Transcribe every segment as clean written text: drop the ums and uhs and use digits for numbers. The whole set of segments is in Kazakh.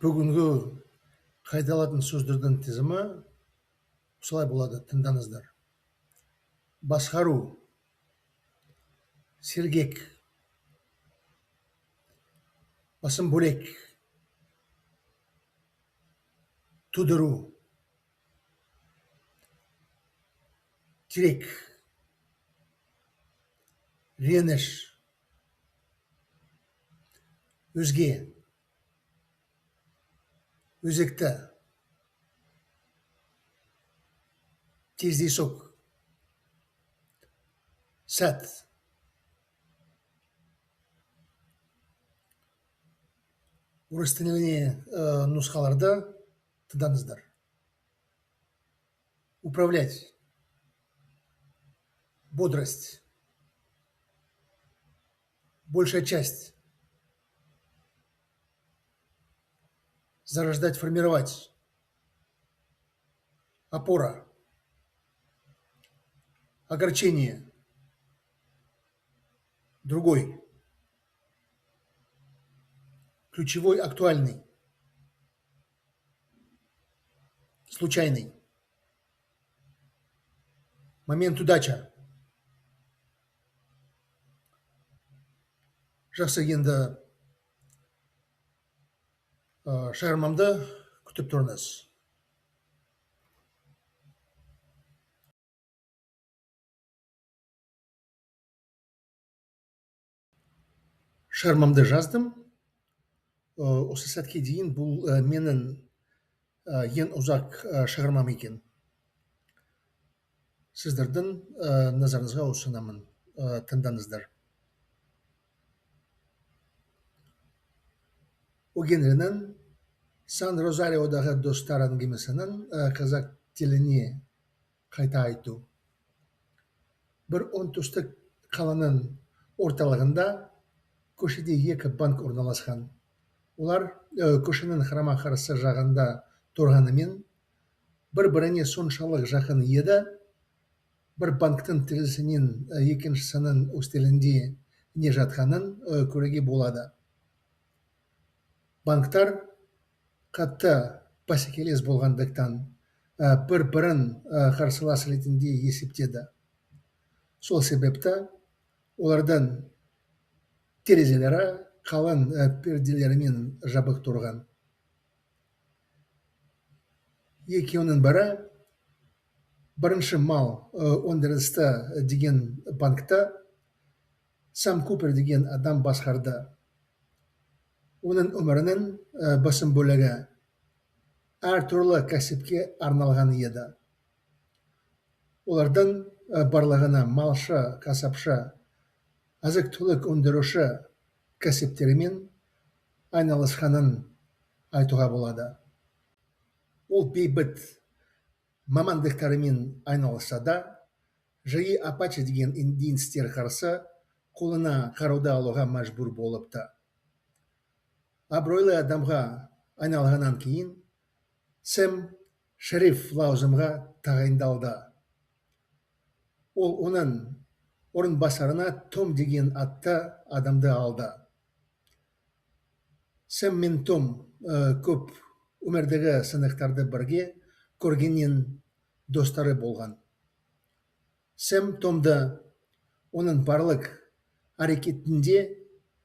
Бүгінгі қайталатын сөздердің тізімі осылай болады, тыңдаңыздар. Басқару, сергек, басым бөлек, тудыру, терек, реніш, өзге, өзекті, тездейсоқ, сәт. Орыс тіліне нұсқаларды тыңдаңыздар. Управлять, бодрость, большая часть, зарождать, формировать, опора, огорчение, другой, ключевой, актуальный, случайный, момент, удача. Жақсы, енді шығармамды күтіп тұрыңыз. Шығармамды жаздым. Осы сәтке дейін бұл менің ең ұзақ шығармам екен. Сіздердің назарыңызға ұсынамын, тыңдаңыздар. Огенренің Сан-Розариодағы достар әңгімесінің қазақ тіліне қайта айту. Бір оңтүстік қаланың орталығында көшеде екі банк орналасқан. Олар көшенің қарама-қарсы жағында тұрғанымен, бір-біріне соншалық жақын еді, бір банктың терезесінен екіншісінің үстелінде не жатқанын көруге болады. Банктар қатты бәсекелес болғандықтан бір-бірін қарсылас ретінде есептеді. Сол себепті олардың терезелері қалың перделермен жабық тұрған. Екеуінің бірі бірінші мал өндірісті деген банкты Сам Купер деген адам басқарды. Оның өмірінің басым бөлігі әртүрлі кәсіпке арналған еді. Олардың барлығына малшы, кәсіпші, азық-түлік өндіруші кәсіптерімен айналысқанын айтуға болады. Ол бейбіт мамандықтарымен айналысса да, жиі Апаче деген индейцтер қарсы қолына қаруды алуға мәжбүр болыпты. Абыройлы адамға айналғаннан кейін Сэм шериф лауазымға тағайындалды. Ол оның орынбасарына Том деген атты адамды алды. Сэм мен Том көп өмірдегі сынақтарды бірге көргеннен достары болған. Сэм Томды оның барлық әрекетінде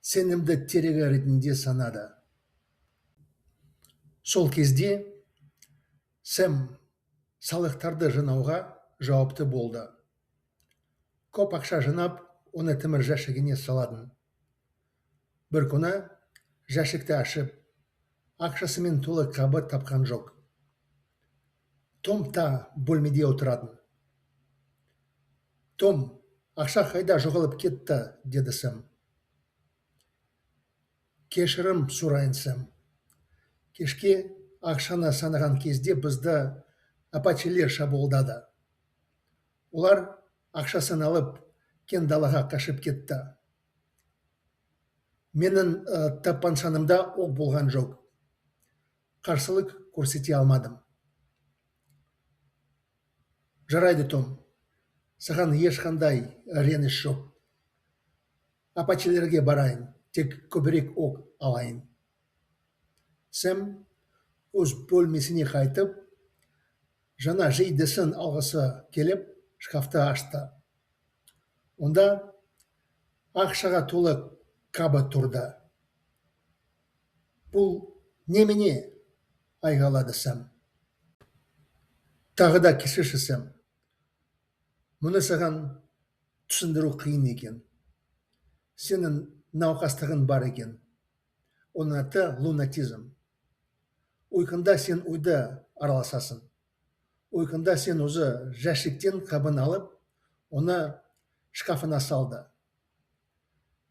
сенімді терегі ретінде санады. Сол кезде Сэм салықтарды жинауға жауапты болды. Көп ақша жинап, оны темір жәшігіне салатын. Бір күні жәшікті ашып, ақшасымен толы қабы тапқан жоқ. Том та бөлмеде отыратын. Том, ақша қайда жоғалып кетті, деді Сэм. Кешірім сұрайын, Сэм. Кешке ақшаны санаған кезде бізді апачелер шабуылдады. Олар ақшасын алып, кең далаға қашып кетті. Менің тапаншамда оқ болған жоқ. Қарсылық көрсете алмадым. Жарайды, Том. Саған ешқандай реніш жоқ. Апачелерге барайын, тек көбірек оқ алайын. Сәм өз бөлмесіне қайтып, жаңа жейдесін алғысы келіп, шкафты ашты. Онда ақшаға толы қабы тұрды. Бұл немене? Айғайлады Сәм. Тағы да кешірші Сәм. Мұны саған түсіндіру қиын екен. Сенің науқастығың бар екен. Оның аты лунатизм. Ұйқында сен ойды араласасың. Ұйқында сен өзі жәшіктен қабын алып, оны шкафына салды.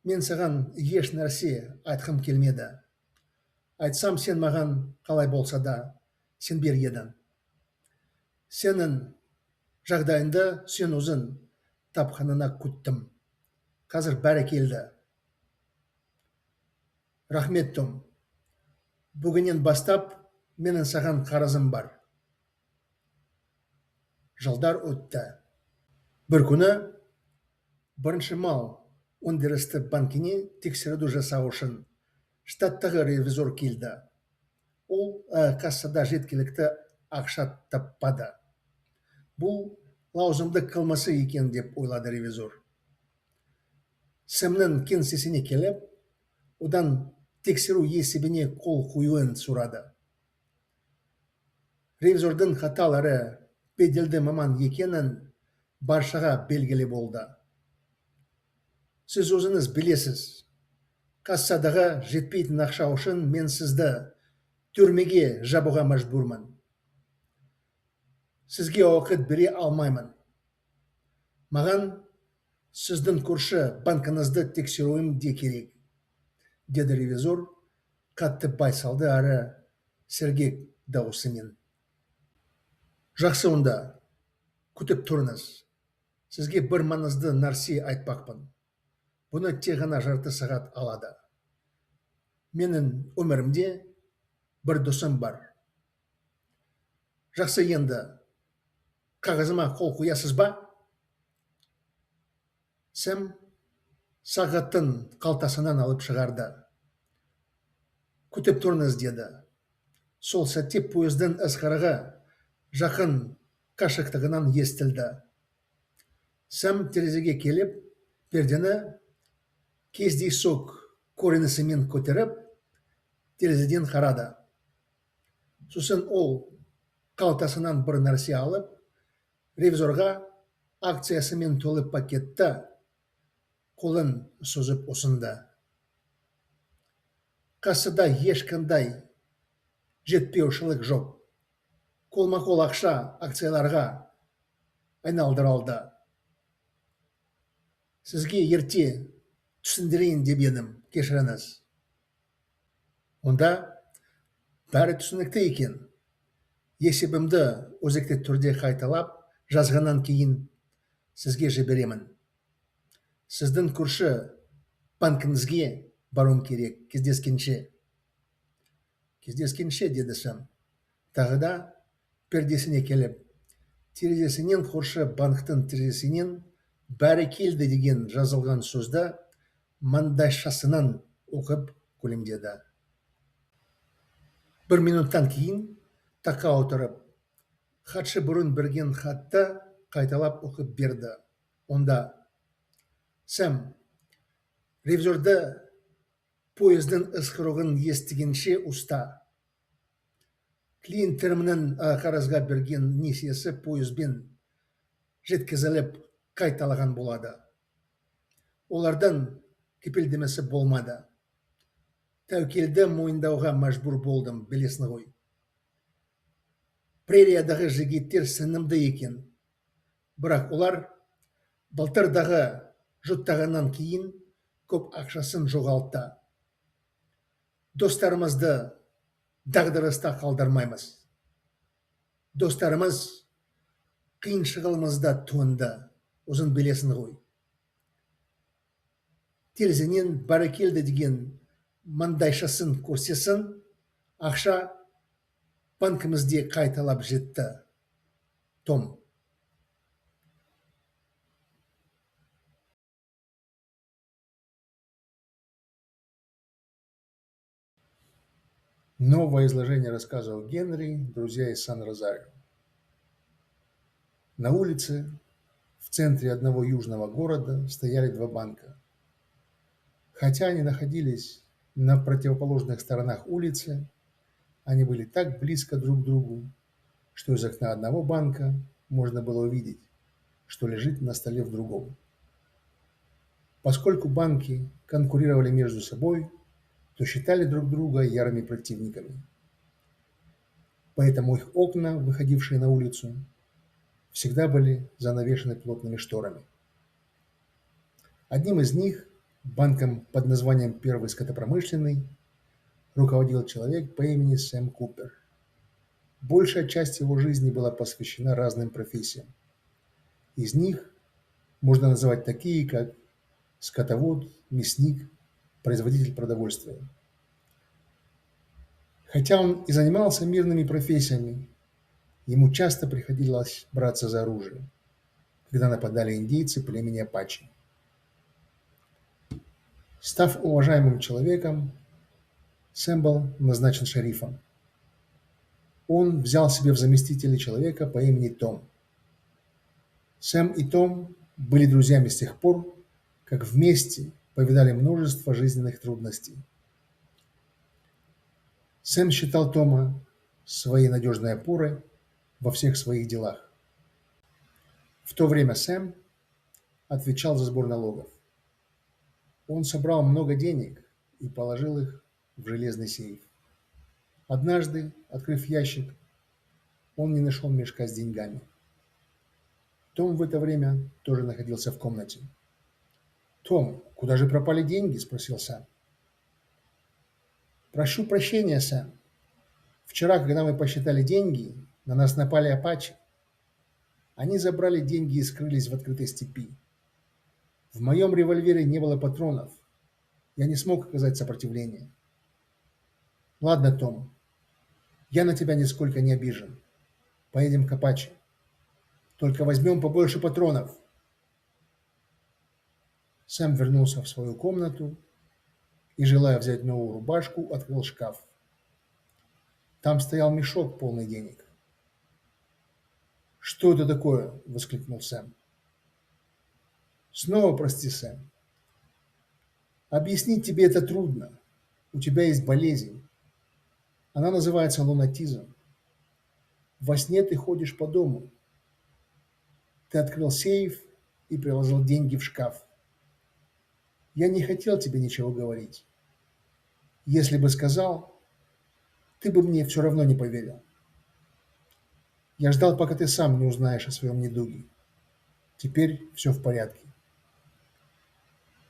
Мен саған еш нәрсе айтқым келмеді. Айтсам сен маған қалай болса да сенбер едің. Сенің жағдайында сен өзің тапқанына күттім. Қазір бәрі келді. Рахмет, Том. Бүгіннен бастап менің саған қарызым бар. Жылдар өтті. Бір күні бірінші мал өндірісті банкіне тексеруді жасау үшін штаттағы ревизор келді. Ол кассада жеткілікті ақша таппады. Бұл лауазымды қылмысы екен деп ойлады ревизор. Сәмнің кеңсесіне келіп, одан тексеру есебіне қол қоюын сұрады. Ревизордың қатал әрі беделді маман екенін баршаға белгілі болды. Сіз өзіңіз білесіз, кассадағы жетпейтін ақша үшін мен сізді түрмеге жабуға мәжбүрмін. Сізге уақыт бере алмаймын. Маған сіздің көрші банкіңізді тексеруім де керек, деді ревизор қатты байсалды әрі сергек дауысымен. Жақсы, онда күтіп тұрыңыз. Сізге бір маңызды нәрсе айтпақпын. Бұны тек ғана жарты сағат алады. Менің өмірімде бір досым бар. Жақсы, енді қағазыма қол қоясыз ба? Сәм сағаттың қалтасынан алып шығарды. Күтіп тұрыңыз, деді. Сол сәтте пойыздың ысқырығы жақын қашықтығынан естілді. Сәм терезеге келіп, пердені кездейсоқ көрінісімен көтеріп, терезеден қарады. Сосын ол қалтасынан бір нәрсе алып, ревизорға акциясымен толы пакетті қолын созып ұсынды. Кассада ешқандай жетпеушілік жоқ. Қолма-қол ақша акцияларға айналдырылды. Сізге ерте түсіндірейін деп едім, кешіріңіз. Онда бәрі түсінікті екен. Есебімді өзекті түрде қайталап жазғаннан кейін сізге жіберемін. Сіздің көрші банкіңізге баруым керек. Кездескенше. Кездескенше, деді Сәм. Тағы да пердесіне келіп, терезесінен көрші банктың терезесінен бәрі келді деген жазылған сөзді маңдайшасынан оқып күлімдеді. Бір минуттан кейін таққа отырып, хатшы бұрын берген хатты қайталап оқып берді. Онда: Сәм, ревизорды пойыздың ысқырығын естігенше ұста. Клиенттерімнің қарызға берген несиесі пойызбен жеткізіліп қайталаған болады. Олардан кепілдемесі болмады. Тәуекелді мойындауға мәжбүр болдым, білесің ғой. Прериядағы жігіттер сенімді екен. Бірақ олар былтырдағы жұттағаннан кейін көп ақшасын жоғалтты. Достарымызды дағдарыста қалдырмаймыз. Достарымыз қиыншылығымызда туынды, өзің білесің ғой. Терезенен бәрекелді деген маңдайшасын көрсесін, ақша банкімізде қайталап жетті. Том. Новое изложение рассказывал Генри, друзья из Сан-Розарио. На улице, в центре одного южного города, стояли два банка. Хотя они находились на противоположных сторонах улицы, они были так близко друг к другу, что из окна одного банка можно было увидеть, что лежит на столе в другом. Поскольку банки конкурировали между собой, то считали друг друга ярыми противниками. Поэтому их окна, выходившие на улицу, всегда были занавешены плотными шторами. Одним из них, банком под названием «Первый скотопромышленный», руководил человек по имени Сэм Купер. Большая часть его жизни была посвящена разным профессиям. Из них можно называть такие, как скотовод, мясник, производитель продовольствия. Хотя он и занимался мирными профессиями, ему часто приходилось браться за оружие, когда нападали индейцы племени Апачи. Став уважаемым человеком, Сэм был назначен шерифом. Он взял себе в заместители человека по имени Том. Сэм и Том были друзьями с тех пор, как вместе повидали множество жизненных трудностей. Сэм считал Тома своей надежной опорой во всех своих делах. В то время Сэм отвечал за сбор налогов. Он собрал много денег и положил их в железный сейф. Однажды, открыв ящик, он не нашел мешка с деньгами. Том в это время тоже находился в комнате. «Том, куда же пропали деньги?» – спросил Сэм. «Прошу прощения, Сэм. Вчера, когда мы посчитали деньги, на нас напали апачи. Они забрали деньги и скрылись в открытой степи. В моем револьвере не было патронов. Я не смог оказать сопротивление. Ладно, Том, я на тебя нисколько не обижен. Поедем к апачи. Только возьмем побольше патронов». Сэм вернулся в свою комнату и, желая взять новую рубашку, открыл шкаф. Там стоял мешок, полный денег. «Что это такое?» – воскликнул Сэм. «Снова прости, Сэм. Объяснить тебе это трудно. У тебя есть болезнь. Она называется лунатизм. Во сне ты ходишь по дому. Ты открыл сейф и приложил деньги в шкаф. Я не хотел тебе ничего говорить. Если бы сказал, ты бы мне все равно не поверил. Я ждал, пока ты сам не узнаешь о своем недуге. Теперь все в порядке.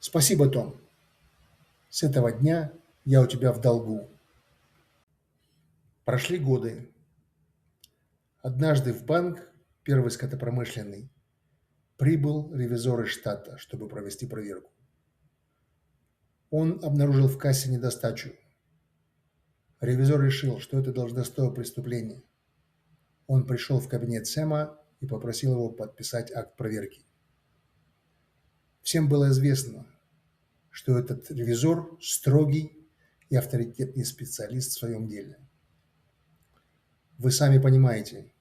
Спасибо, Том. С этого дня я у тебя в долгу». Прошли годы. Однажды в банк, первый скотопромышленный, прибыл ревизор из штата, чтобы провести проверку. Он обнаружил в кассе недостачу. Ревизор решил, что это должностное преступление. Он пришел в кабинет Сэма и попросил его подписать акт проверки. Всем было известно, что этот ревизор строгий и авторитетный специалист в своем деле. Вы сами понимаете,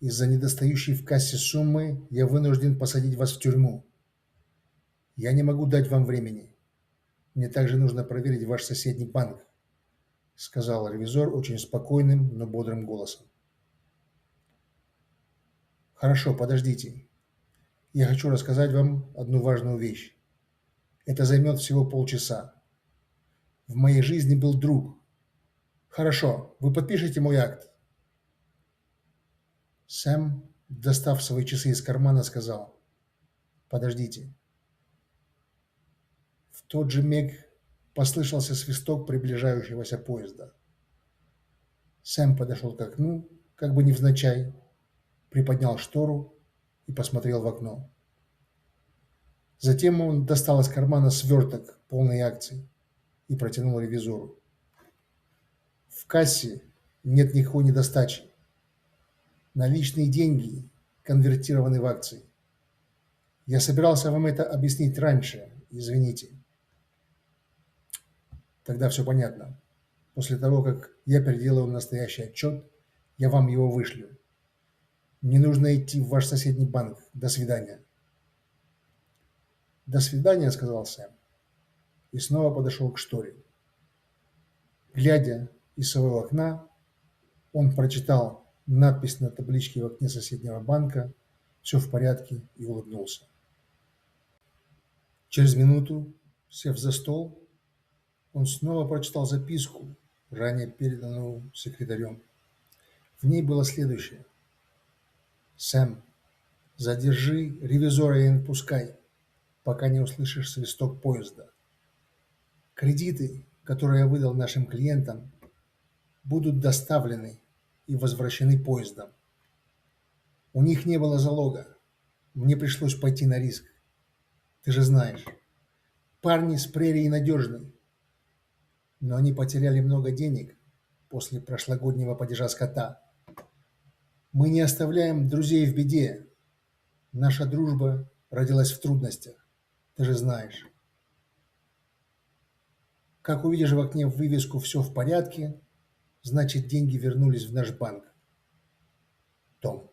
из-за недостающей в кассе суммы я вынужден посадить вас в тюрьму. Я не могу дать вам времени. Мне также нужно проверить ваш соседний банк, сказал ревизор очень спокойным, но бодрым голосом. Хорошо, подождите. Я хочу рассказать вам одну важную вещь. Это займет всего полчаса. В моей жизни был друг. Хорошо, вы подпишите мой акт. Сэм, достав свои часы из кармана, сказал: «Подождите». В тот же миг послышался свисток приближающегося поезда. Сэм подошел к окну, как бы невзначай, приподнял штору и посмотрел в окно. Затем он достал из кармана сверток, полный акций, и протянул ревизору. «В кассе нет никакой недостачи. Наличные деньги конвертированы в акции. Я собирался вам это объяснить раньше, извините». «Тогда все понятно. После того, как я переделаю настоящий отчет, я вам его вышлю. Мне нужно идти в ваш соседний банк. До свидания. До свидания, сказал Сэм и снова подошел к шторе. Глядя из своего окна, он прочитал надпись на табличке в окне соседнего банка «Все в порядке» и улыбнулся. Через минуту, сев за стол, он снова прочитал записку, ранее переданную секретарем. В ней было следующее. «Сэм, задержи ревизора и не пускай, пока не услышишь свисток поезда. Кредиты, которые я выдал нашим клиентам, будут доставлены и возвращены поездом. У них не было залога. Мне пришлось пойти на риск. Ты же знаешь, парни с прерии надежны, но они потеряли много денег после прошлогоднего падежа скота. Мы не оставляем друзей в беде. Наша дружба родилась в трудностях. Ты же знаешь. Как увидишь в окне вывеску «Все в порядке», значит деньги вернулись в наш банк. Том.